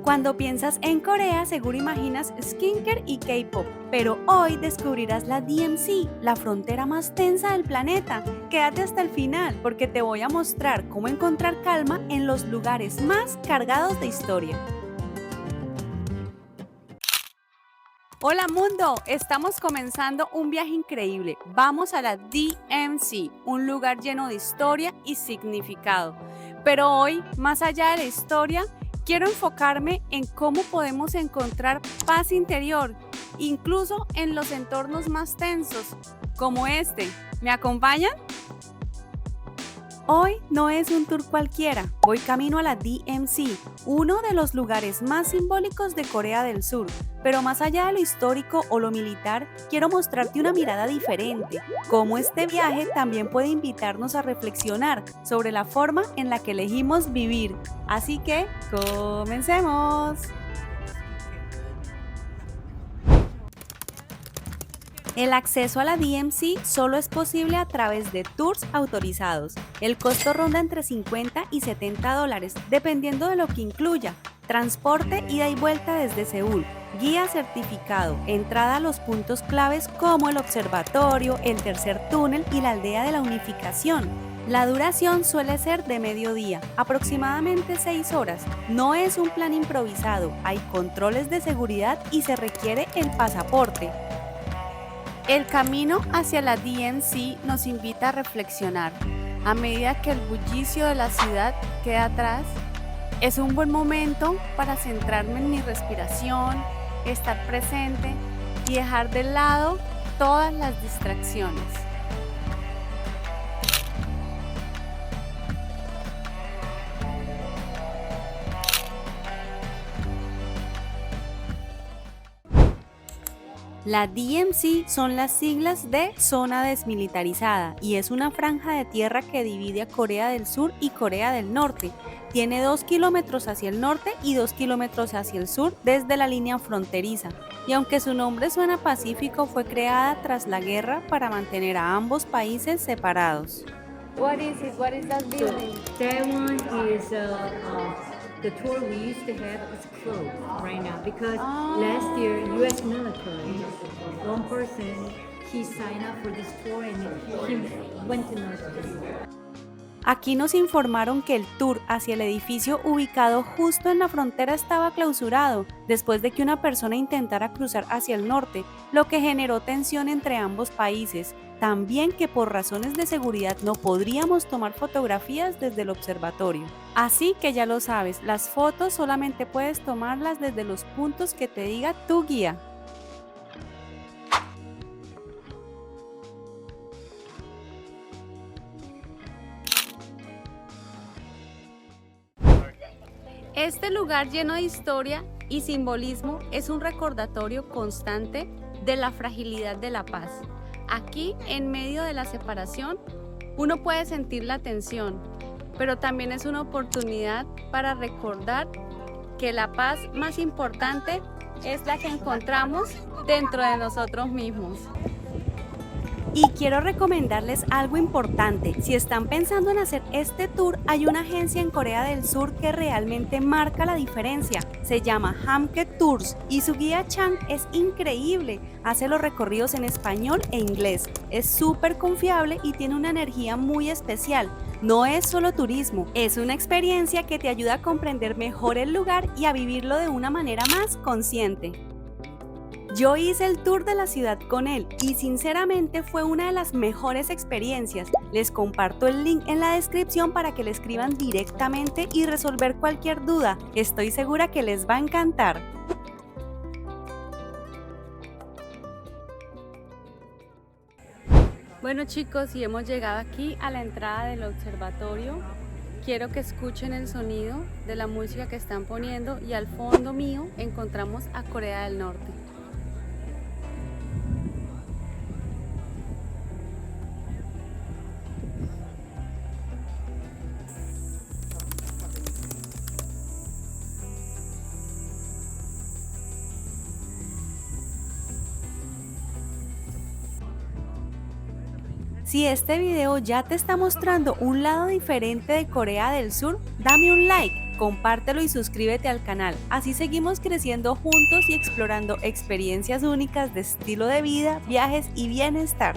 Cuando piensas en Corea, seguro imaginas skincare y K-pop, pero hoy descubrirás la DMZ, la frontera más tensa del planeta. Quédate hasta el final porque te voy a mostrar cómo encontrar calma en los lugares más cargados de historia. Hola mundo, estamos comenzando un viaje increíble. Vamos a la DMZ, un lugar lleno de historia y significado. Pero hoy, más allá de la historia, quiero enfocarme en cómo podemos encontrar paz interior, incluso en los entornos más tensos, como este. ¿Me acompañan? Hoy no es un tour cualquiera, voy camino a la DMZ, uno de los lugares más simbólicos de Corea del Sur. Pero más allá de lo histórico o lo militar, quiero mostrarte una mirada diferente, cómo este viaje también puede invitarnos a reflexionar sobre la forma en la que elegimos vivir. Así que, ¡comencemos! El acceso a la DMZ solo es posible a través de tours autorizados. El costo ronda entre 50 y 70 dólares, dependiendo de lo que incluya. Transporte, ida y vuelta desde Seúl, guía certificado, entrada a los puntos claves como el observatorio, el tercer túnel y la aldea de la unificación. La duración suele ser de mediodía, aproximadamente 6 horas. No es un plan improvisado, hay controles de seguridad y se requiere el pasaporte. El camino hacia la DMZ nos invita a reflexionar. A medida que el bullicio de la ciudad queda atrás, es un buen momento para centrarme en mi respiración, estar presente y dejar de lado todas las distracciones. La DMZ son las siglas de Zona Desmilitarizada y es una franja de tierra que divide a Corea del Sur y Corea del Norte. Tiene 2 kilómetros hacia el norte y 2 kilómetros hacia el sur desde la línea fronteriza. Y aunque su nombre suena pacífico, fue creada tras la guerra para mantener a ambos países separados. What is it? What is that building? That one is the tour we used to have is closed right now because last year U.S. military, one person, he signed up for this tour and he went to North Korea. Aquí nos informaron que el tour hacia el edificio ubicado justo en la frontera estaba clausurado después de que una persona intentara cruzar hacia el norte, lo que generó tensión entre ambos países. También que por razones de seguridad no podríamos tomar fotografías desde el observatorio. Así que ya lo sabes, las fotos solamente puedes tomarlas desde los puntos que te diga tu guía. Este lugar lleno de historia y simbolismo es un recordatorio constante de la fragilidad de la paz. Aquí, en medio de la separación, uno puede sentir la tensión, pero también es una oportunidad para recordar que la paz más importante es la que encontramos dentro de nosotros mismos. Y quiero recomendarles algo importante. Si están pensando en hacer este tour, hay una agencia en Corea del Sur que realmente marca la diferencia. Se llama Hamke Tours y su guía Chang es increíble. Hace los recorridos en español e inglés. Es súper confiable y tiene una energía muy especial. No es solo turismo, es una experiencia que te ayuda a comprender mejor el lugar y a vivirlo de una manera más consciente. Yo hice el tour de la ciudad con él y sinceramente fue una de las mejores experiencias. Les comparto el link en la descripción para que le escriban directamente y resolver cualquier duda. Estoy segura que les va a encantar. Bueno chicos, y hemos llegado aquí a la entrada del observatorio. Quiero que escuchen el sonido de la música que están poniendo y al fondo mío encontramos a Corea del Norte. Si este video ya te está mostrando un lado diferente de Corea del Sur, dame un like Compártelo y suscríbete al canal, así seguimos creciendo juntos y explorando experiencias únicas de estilo de vida, viajes y bienestar.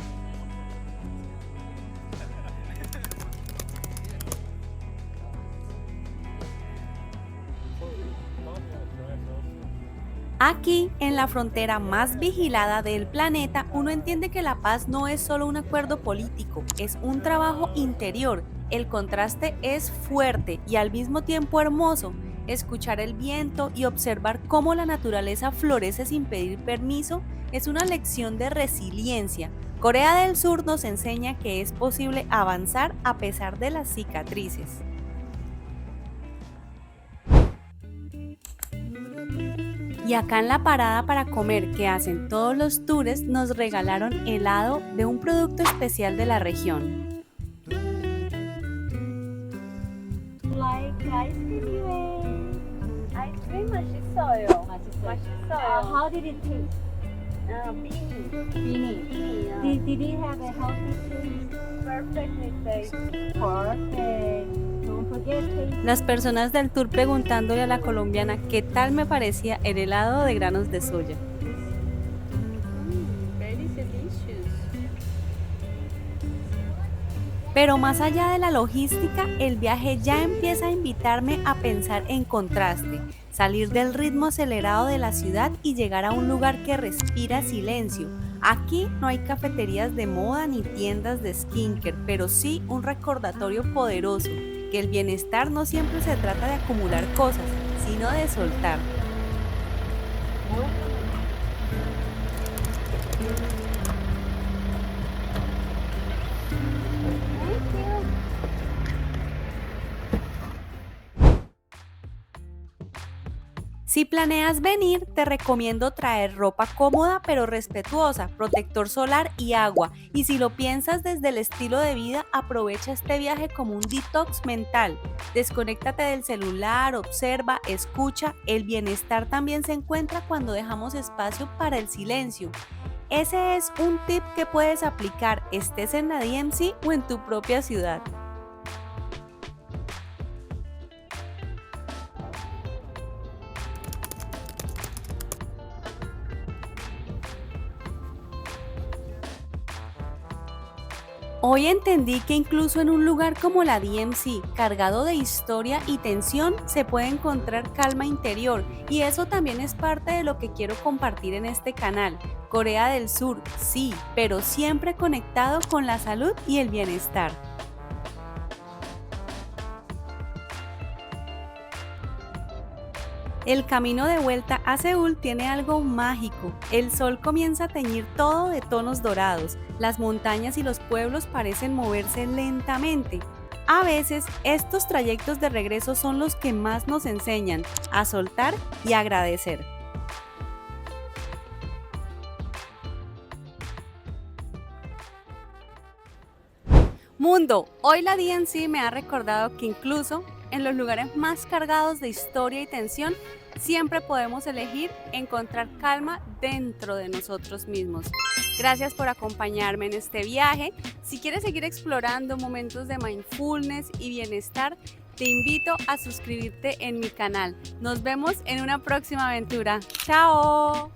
Aquí, en la frontera más vigilada del planeta, uno entiende que la paz no es solo un acuerdo político, es un trabajo interior. El contraste es fuerte y al mismo tiempo hermoso. Escuchar el viento y observar cómo la naturaleza florece sin pedir permiso es una lección de resiliencia. Corea del Sur nos enseña que es posible avanzar a pesar de las cicatrices. Y acá en la parada para comer que hacen todos los tours nos regalaron helado de un producto especial de la región. Like ice cream. Ice cream 맛있어요. 맛있어요. How did it taste? Beanie. Beanie. Did it have a healthy taste? Perfectly taste. Perfect. Don't forget taste. Las personas del tour preguntándole a la colombiana qué tal me parecía el helado de granos de soya. Very delicious. Pero más allá de la logística, el viaje ya empieza a invitarme a pensar en contraste, salir del ritmo acelerado de la ciudad y llegar a un lugar que respira silencio. Aquí no hay cafeterías de moda ni tiendas de skincare, pero sí un recordatorio poderoso, que el bienestar no siempre se trata de acumular cosas, sino de soltar. Si planeas venir, te recomiendo traer ropa cómoda pero respetuosa, protector solar y agua. Y si lo piensas desde el estilo de vida, aprovecha este viaje como un detox mental. Desconéctate del celular, observa, escucha. El bienestar también se encuentra cuando dejamos espacio para el silencio. Ese es un tip que puedes aplicar, estés en la DMC o en tu propia ciudad. Hoy entendí que incluso en un lugar como la DMC, cargado de historia y tensión, se puede encontrar calma interior, y eso también es parte de lo que quiero compartir en este canal. Corea del Sur, sí, pero siempre conectado con la salud y el bienestar. El camino de vuelta a Seúl tiene algo mágico. El sol comienza a teñir todo de tonos dorados. Las montañas y los pueblos parecen moverse lentamente. A veces, estos trayectos de regreso son los que más nos enseñan a soltar y agradecer. Mundo, hoy la DMC me ha recordado que incluso en los lugares más cargados de historia y tensión, siempre podemos elegir encontrar calma dentro de nosotros mismos. Gracias por acompañarme en este viaje. Si quieres seguir explorando momentos de mindfulness y bienestar, te invito a suscribirte en mi canal. Nos vemos en una próxima aventura. ¡Chao!